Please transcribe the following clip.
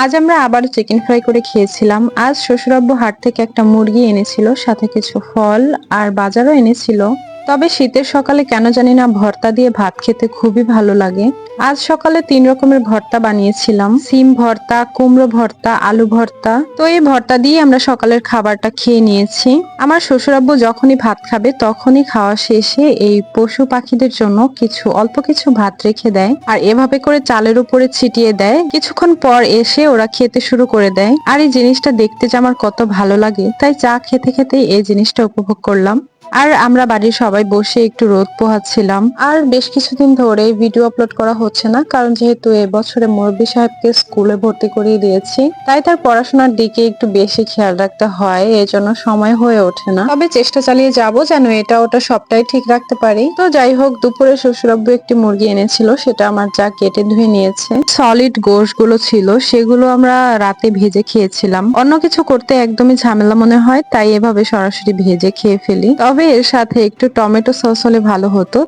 আজ আমরা আবারও চিকেন ফ্রাই করে খেয়েছিলাম। আজ শ্বশুরাব্বু হাট থেকে একটা মুরগি এনেছিল, সাথে কিছু ফল আর বাজারও এনেছিল। তবে শীতের সকালে কেন জানি না ভর্তা দিয়ে ভাত খেতে খুবই ভালো লাগে। আজ সকালে 3 রকমের ভর্তা বানিয়েছিলাম, সিম ভর্তা, কুমড়ো ভর্তা, আলু ভর্তা। তো এই ভর্তা দিয়ে আমরা সকালের খাবারটা খেয়ে নিয়েছি। আমার শ্বশুরাব্বু যখনই ভাত খাবে তখনই খাওয়া শেষে এই পশু পাখিদের জন্য অল্প কিছু ভাত রেখে দেয়, আর এভাবে করে চালের উপরে ছিটিয়ে দেয়। কিছুক্ষণ পর এসে ওরা খেতে শুরু করে দেয়। আর এই জিনিসটা দেখতে যে আমার কত ভালো লাগে, তাই চা খেতে খেতে এই জিনিসটা উপভোগ করলাম। আর আমরা বাড়ির সবাই বসে একটু রোদ পোহাচ্ছিলাম। আর বেশ কিছুদিন ধরে ভিডিও আপলোড করা হচ্ছে না, কারণ যেহেতু এবছরে মুরব্বী সাহেবকে স্কুলে ভর্তি করিয়ে দিয়েছি, তাই তার পড়াশোনার দিকে একটু বেশি খেয়াল রাখতে হয়, এজন্য সময় হয়ে ওঠে না। তবে চেষ্টা চালিয়ে যাব যেন এটা ওটা সবটাই ঠিক রাখতে পারি। তো যাই হোক, দুপুরে শ্বশুরাব্বু একটি মুরগি এনেছিল, সেটা আমার যা কেটে ধুয়ে নিয়েছে। সলিড গোশট গুলো ছিল, সেগুলো আমরা রাতে ভেজে খেয়েছিলাম। অন্য কিছু করতে একদমই ঝামেলা মনে হয়, তাই এভাবে সরাসরি ভেজে খেয়ে ফেলি। তবে এর সাথে একটু টমেটো সস হলে ভালো হতো।